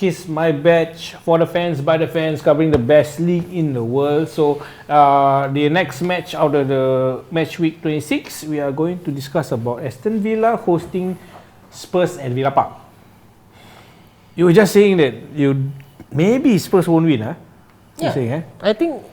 Kiss My Badge, for the fans, by the fans, covering the best league in the world. So the next match out of the match week 26, we are going to discuss about Aston Villa hosting Spurs at Villa Park. You were just saying that maybe Spurs won't win, huh? Yeah, saying, I think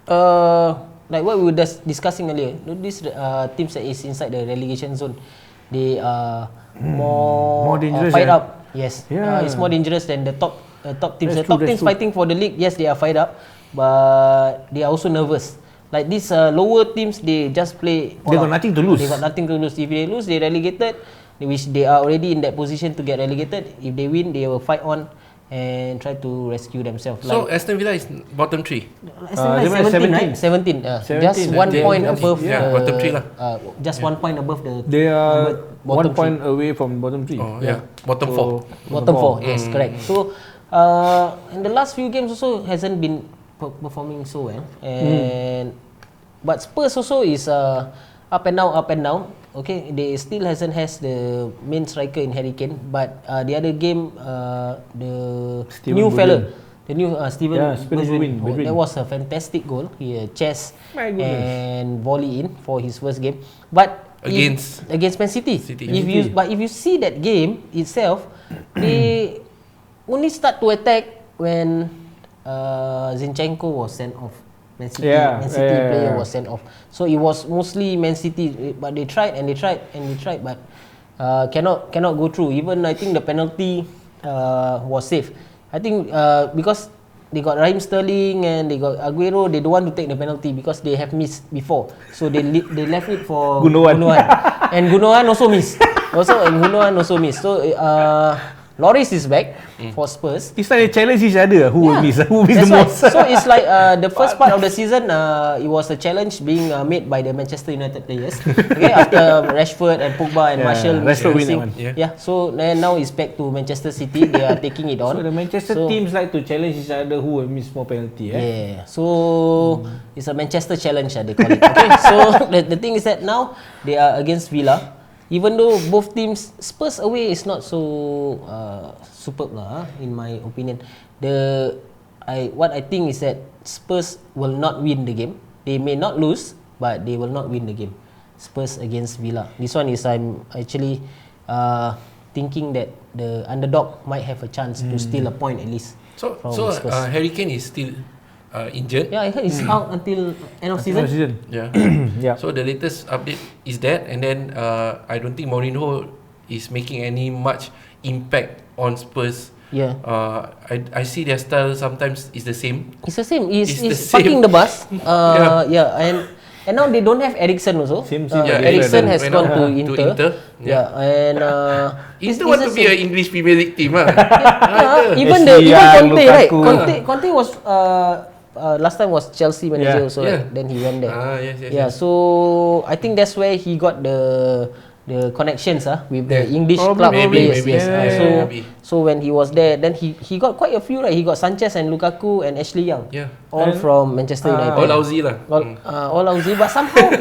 like what we were discussing earlier, these teams that is inside the relegation zone, they are more dangerous, fired up. Yes, yeah. it's more dangerous than the top teams. That's The top true, teams fighting for the league, yes, they are fired up, but they are also nervous. Like these lower teams, they just play. They got nothing to lose. They got nothing to lose. If they lose, they relegated, which they are already in that position to get relegated. If they win, they will fight on and try to rescue themselves. So Aston Villa is bottom 3. Aston Villa is 17, right? 17. 17, Just 1 point above. bottom 3 lah. Just 1 point above the. They are 1 point three. away from bottom 3. Oh yeah, bottom 4. Bottom 4, yes, correct. So in the last few games also hasn't been performing so well, and but Spurs also is up and down. Okay, they still has the main striker in Harry Kane, but the other game the Steven new Bergwijn. fella, the new Steven Bergwijn. That was a fantastic goal. He chest and volley in for his first game, but against Man City. If you see that game itself, they only start to attack when Zinchenko was sent off. Man City player was sent off. So it was mostly Man City, but they tried, but cannot go through. Even I think the penalty was safe. I think because they got Raheem Sterling and they got Aguero, they don't want to take the penalty because they have missed before. So they left it for Gundogan. And Gundogan also missed. So Lloris is back for Spurs. It's like they challenge each other. Who will miss the most? So it's like the first part of the season, it was a challenge being made by the Manchester United players. Okay, after Rashford and Pogba and Martial missing. So now it's back to Manchester City. They are taking it on. So the Manchester teams like to challenge each other who will miss more penalty. Yeah. So it's a Manchester challenge, they call it. Okay. So the thing is that now they are against Villa. Even though both teams, Spurs away is not so superb lah, in my opinion. What I think is that Spurs will not win the game. They may not lose, but they will not win the game. Spurs against Villa. This one is I'm actually thinking that the underdog might have a chance to steal a point at least. So Harry Kane is still injured. Yeah, I heard he's out until end of season. Yeah. So the latest update is that, and then I don't think Mourinho is making any much impact on Spurs. Yeah. I see their style sometimes is the same. It's the same. He's fucking the bus. And now they don't have Eriksen also. Eriksen has gone to Inter. And Inter want to be an English Premier League team, even Conte, right? Conte was last time was Chelsea manager also, right? Then he went there. Yes. So I think that's where he got the connections with the English club players. So when he was there, then he got quite a few, right? He got Sanchez and Lukaku and Ashley Young, all from Manchester United. All Aussie lah. All Aussie, but somehow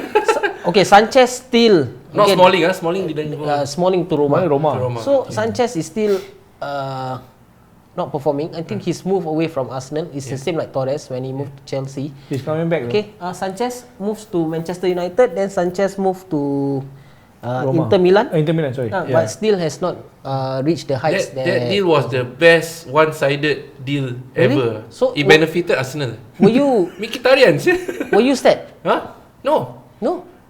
okay, Sanchez still not Smalling. Smalling didn't go. Smalling to Roma. So Yeah. Sanchez is still not performing. I think his move away from Arsenal is the same like Torres when he moved to Chelsea. He's coming back. Okay, Sanchez moves to Manchester United, then Sanchez moved to Inter Milan. But still has not reached the heights. That deal was the best one-sided deal ever. So it benefited Arsenal. Were you Mkhitaryan? Were you sad? No.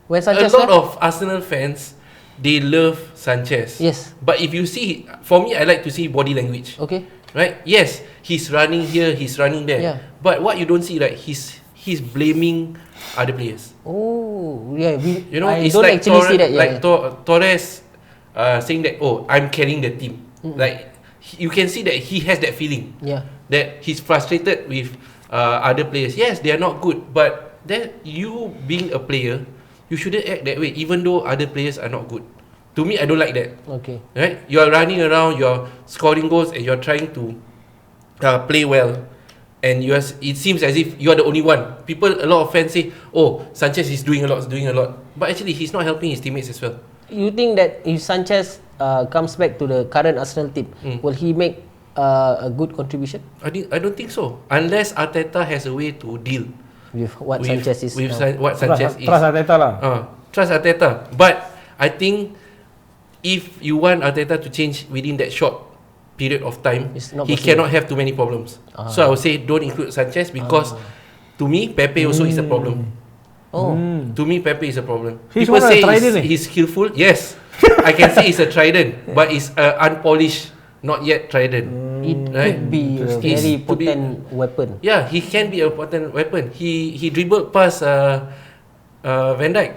When Sanchez a lot of Arsenal fans, they love Sanchez. Yes. But if you see, for me, I like to see body language. Okay. Right? Yes, he's running here, he's running there. Yeah. But what you don't see, right? He's blaming other players. Oh, yeah. It's don't like actually see that. Yeah. Like Torres saying that, I'm carrying the team. Like you can see that he has that feeling. Yeah. That he's frustrated with other players. Yes, they are not good, but then you being a player, you shouldn't act that way, even though other players are not good. To me, I don't like that. Okay. Right? You are running around, you are scoring goals, and you are trying to play well. And it seems as if you are the only one. A lot of fans say, Sanchez is doing a lot. But actually, he's not helping his teammates as well. You think that if Sanchez comes back to the current Arsenal team, will he make a good contribution? I don't think so. Unless Arteta has a way to deal with what Sanchez is now. What Sanchez is. Trust Arteta lah. Trust Arteta. But I think if you want Arteta to change within that short period of time, he cannot have too many problems. So I would say don't include Sanchez because to me Pepe also is a problem. To me Pepe is a problem. People say he's skillful. Yes, I can say he's a trident, but it's unpolished, not yet trident. It could be a very potent weapon. Yeah, he can be a potent weapon. He dribbled past Van Dijk,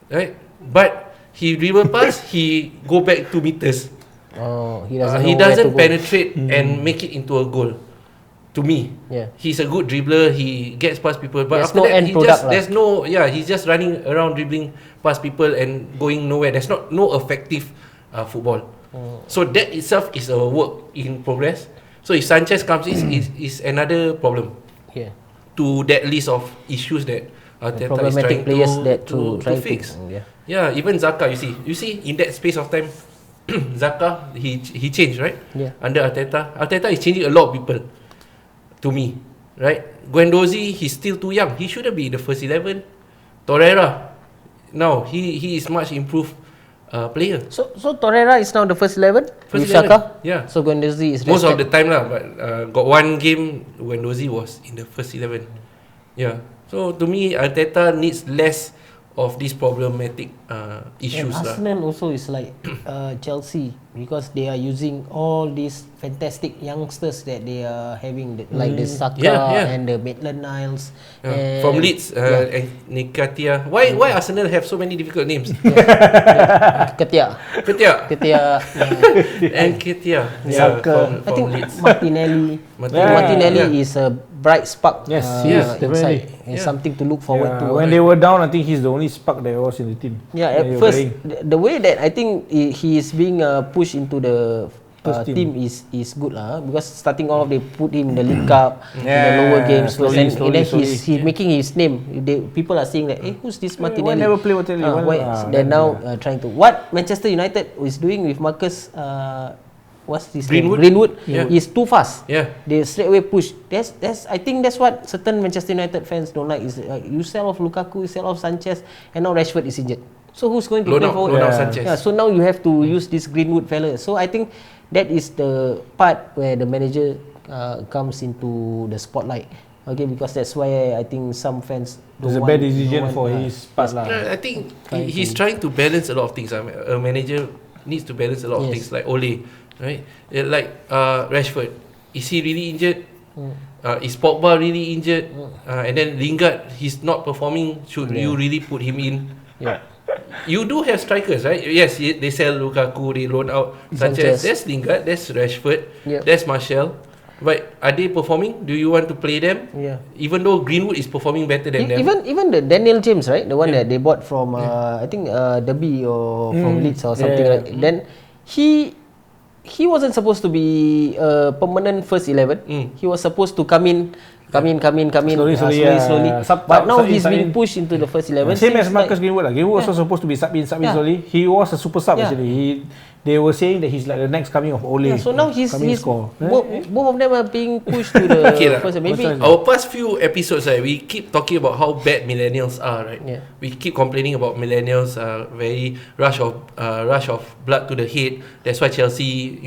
right? But he dribble past, he go back 2 meters. He doesn't penetrate and make it into a goal. To me, he's a good dribbler. He gets past people, but there's after no that, he's just running around dribbling past people and going nowhere. There's no effective football. So that itself is a work in progress. So if Sanchez comes in, is another problem. To that list of issues that Arteta is trying to fix. Even Zaka, you see in that space of time, Zaka he changed, right? Under Arteta. Arteta is changing a lot of people. To me, right? Guendouzi, he's still too young. He shouldn't be in the first 11. Torreira, now he is much improved player. So Torreira is now the first 11 with 11. Xhaka. Yeah. So Guendouzi is most of the time lah, but got one game Guendouzi was in the first 11. Yeah. So to me, Arteta needs less of these problematic issues lah. Arsenal also is like Chelsea because they are using all these fantastic youngsters that they are having, like the Saka and the Millenials. From Leeds and Nketiah. Why Arsenal have so many difficult names? Nketiah. And Nketiah. Saka. I think Leeds. Martinelli is a bright spark inside. It's something to look forward to. When they were down, I think he's the only spark that was in the team. At first, the way that I think he is being pushed into the team is good lah, because starting off they put him in the League Cup, in the lower games first, and then he's making his name. People are saying that, who's this Martinelli? Why never play Martinelli? They're now trying to what Manchester United is doing with Marcus. What's this Greenwood is too fast. They straight away push. I think that's what certain Manchester United fans don't like, is you sell off Lukaku, you sell off Sanchez, and now Rashford is injured. So who's going to play forward? So now you have to use this Greenwood fella. So I think that is the part where the manager comes into the spotlight. Okay, because that's why I think some fans it's a bad decision for his part lah. I think he's trying to balance a lot of things. A manager needs to balance a lot of things, like Ole. Right, like Rashford, is he really injured? Is Pogba really injured? And then Lingard, he's not performing. Should you really put him in? You do have strikers, right? Yes, they sell Lukaku, they loan out Sanchez. There's Lingard, there's Rashford, there's Martial. But are they performing? Do you want to play them? Even though Greenwood is performing better than them. Even the Daniel James, right? The one that they bought from I think Derby or from Leeds or something like. Then he wasn't supposed to be a permanent first 11. He was supposed to come in slowly. But now he's being pushed into the first 11. Same as Marcus Greenwood. Greenwood was also supposed to be sub in slowly. He was a super sub actually. They were saying that he's like the next coming of Ole. So now he's both of them are being pushed to the first. Maybe our past few episodes, we keep talking about how bad millennials are, right? We keep complaining about millennials very rush of blood to the head. That's why Chelsea,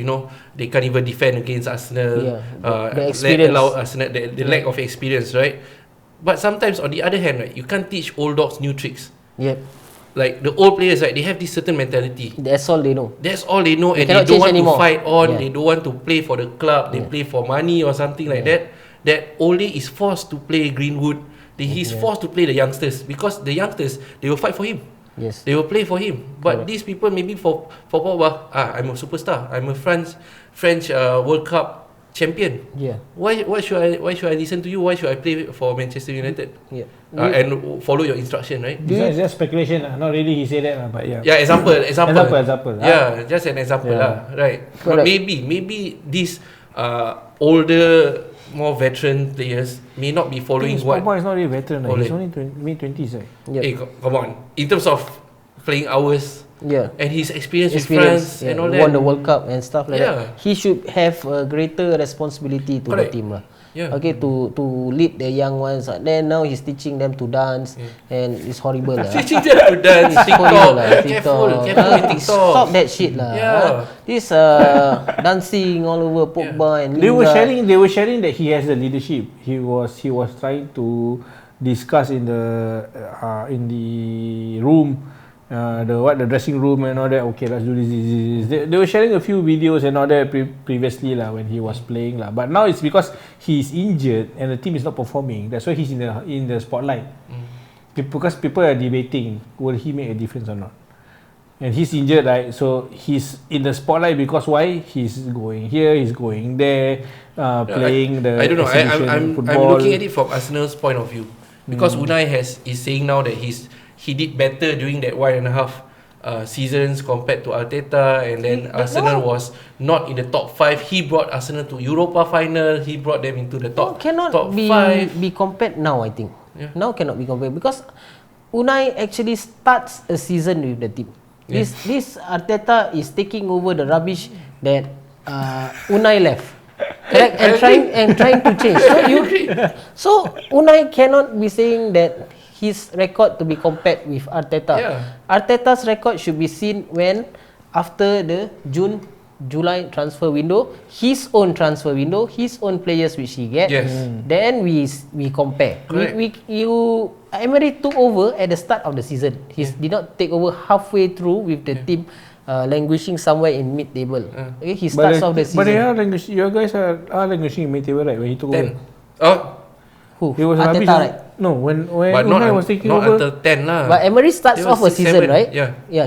they can't even defend against Arsenal. Allow Arsenal the lack of experience, right? But sometimes on the other hand, right, you can't teach old dogs new tricks. Like the old players, right, they have this certain mentality. That's all they know. And they don't want to fight on. They don't want to play for the club. They play for money or something like that. That Ole is forced to play Greenwood. He's forced to play the youngsters, because the youngsters, they will fight for him. They will play for him. But these people, maybe for Pogba, I'm a superstar. I'm a French World Cup champion. Why should I listen to you? Why should I play for Manchester United? And follow your instruction, right? It's just speculation, not really he said that, but example. Just an example, right? Correct. But maybe these older, more veteran players may not be following what. Pogba is not really veteran. He's only mid-20s. Hey, come on. In terms of playing hours, and his experience with France and all that. Won the World Cup and stuff like that. He should have a greater responsibility to the team lah. Okay, to lead the young ones. Then now he's teaching them to dance, and it's horrible lah. Teaching them to dance, TikTok. Careful with TikTok. Stop that shit lah. This dancing all over Pogba and They were sharing that he has the leadership. He was trying to discuss in the room, the dressing room and all that. Okay, let's do this. They were sharing a few videos and all that previously lah when he was playing lah. But now it's because he's injured and the team is not performing. That's why he's in the spotlight. Because people are debating, will he make a difference or not? And he's injured, right? So he's in the spotlight because why? He's going here, he's going there, playing the. I don't know. I'm football. looking at it from Arsenal's point of view because Unai is saying now that he did better during that 1.5 seasons compared to Arteta, and then Arsenal was not in the top 5. He brought Arsenal to Europa final. He brought them into the top. Cannot top be 5. be compared now. I think now cannot be compared because Unai actually starts a season with the team. This Arteta is taking over the rubbish that Unai left. Correct, and trying to change. So Unai cannot be saying that his record to be compared with Arteta. Arteta's record should be seen when after the July transfer window, his own transfer window, his own players which he gets. Then we compare. Emery took over at the start of the season. He did not take over halfway through with the team languishing somewhere in mid-table. Okay, he starts off the season. But you guys are languishing in mid-table, right? When he took over. Who? He was Arteta, right? No, when Unai was taking not over. until 10 lah. But Emery starts off a 6, season, 7. right?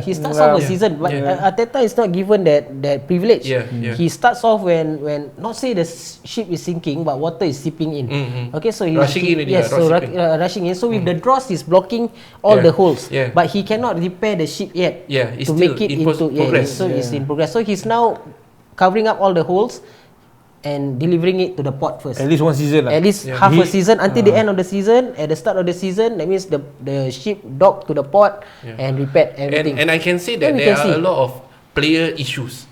He starts off a season. But Arteta is not given that privilege. He starts off when not say the ship is sinking, but water is seeping in. Okay, so he's rushing in. Rushing in. So with the dross, he's blocking all the holes. But he cannot repair the ship yet. It's to make it in into progress. So it's in progress. So he's now covering up all the holes and delivering it to the port first. At least one season lah. At least half a season until the end of the season. At the start of the season, that means the ship docked to the port and repaired everything. And I can say that there are a lot of player issues.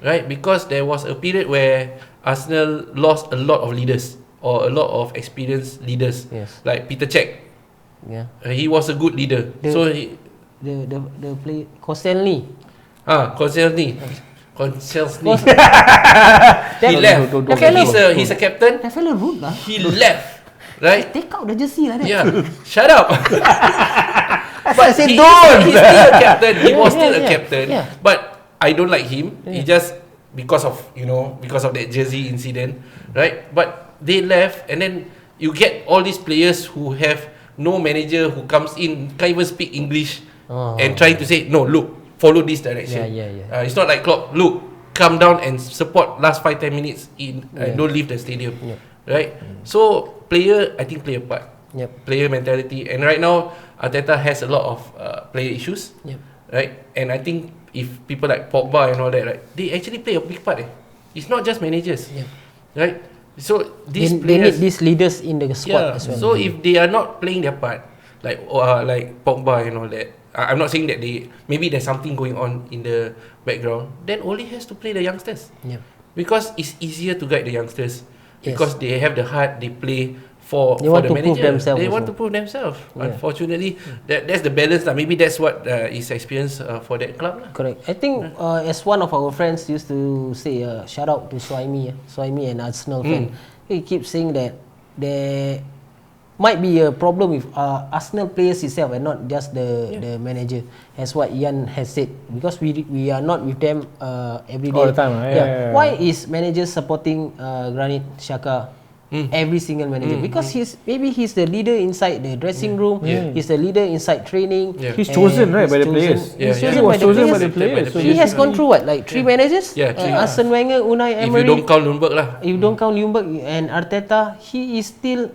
Right? Because there was a period where Arsenal lost a lot of leaders or a lot of experienced leaders. Like Peter Cech. He was a good leader. The player Koscielny. He left. He's a captain. That fellow rude lah. He left. Right? Take out the jersey like that. Shut up. But he's still a captain. He was still a captain. But I don't like him. He just because of that jersey incident, right? But they left, and then you get all these players who have no manager who comes in, can't even speak English, and trying to say no. Look. Follow this direction. It's not like Klopp. Look, come down and support last 5-10 minutes. Don't leave the stadium. Right. So I think play a part. Player mentality. And right now Arteta has a lot of player issues. Right. And I think if people like Pogba and all that, right, they actually play a big part. It's not just managers. Right. So they need these leaders in the squad as well. So if they are not playing their part, like Pogba and all that. I'm not saying that maybe there's something going on in the background. Then Ole has to play the youngsters. Because it's easier to guide the youngsters. Because they have the heart, they play for the manager. They want to prove themselves. Unfortunately, that's the balance. Maybe that's what is experience for that club. Correct. I think as one of our friends used to say, shout out to Suhaimi and Arsenal fan. He keeps saying that there might be a problem with Arsenal players itself and not just the manager, as what Ian has said, because we are not with them every day. All the time. Why is manager supporting Granit Xhaka? Every single manager, because he's the leader inside the dressing room. He's the leader inside training. He's chosen by the players. He's chosen by the players. So he has gone through what, like 3 managers? Arsene Wenger, Unai Emery. If you don't count Ljungberg lah. If you don't count Ljungberg and Arteta, he is still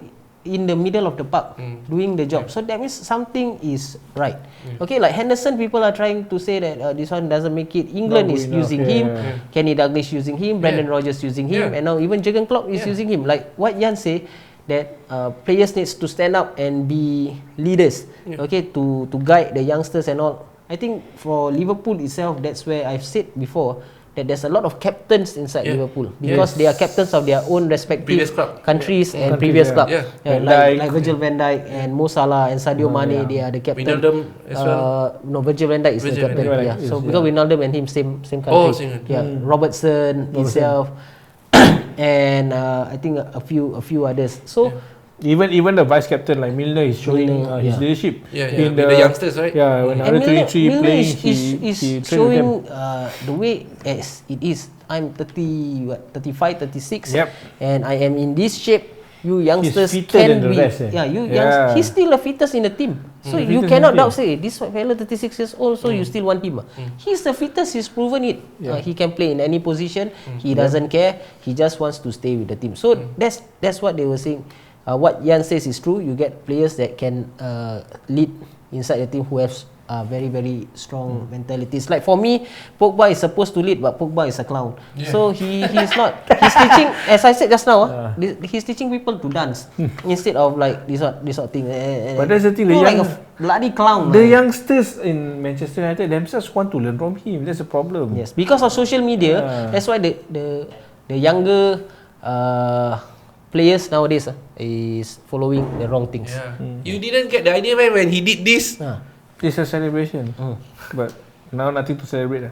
in the middle of the park doing the job. So that means something is right. Okay, like Henderson, people are trying to say that this one doesn't make it. England is using him. Kenny Dalglish using him. Brendan Rodgers using him. And now even Jurgen Klopp is using him. Like what Jan say, that players needs to stand up and be leaders. Okay, to guide the youngsters and all. I think for Liverpool itself, that's where I've said before that there's a lot of captains inside Liverpool because they are captains of their own respective countries and previous club. Like Virgil van Dijk and Mo Salah and Sadio Mane, they are the captain. Wijnaldum as well. No, Virgil van Dijk is the captain. So because Wijnaldum and him same country. Robertson himself, and I think a few others. So. Even the vice captain like Milner is showing his leadership in the youngsters, right? Yeah, when under 23 playing, he's showing the way as it is. I'm 35, 36, and I am in this shape. You youngsters can be, he's still the fittest in the team. So you cannot doubt say this fellow 36 years old, so you still want him. He's the fittest. He's proven it. He can play in any position. He doesn't care. He just wants to stay with the team. So that's what they were saying. What Jan says is true. You get players that can lead inside the team who have very, very strong mentalities. Like for me, Pogba is supposed to lead, but Pogba is a clown. So he's not. He's teaching, as I said just now, he's teaching people to dance instead of like this sort of thing. But that's the thing. Like a bloody clown. The youngsters in Manchester United themselves want to learn from him. That's the problem. Yes, because of social media. That's why the younger players nowadays is following the wrong things. You didn't get the idea when he did this. It's a celebration, but now nothing to celebrate.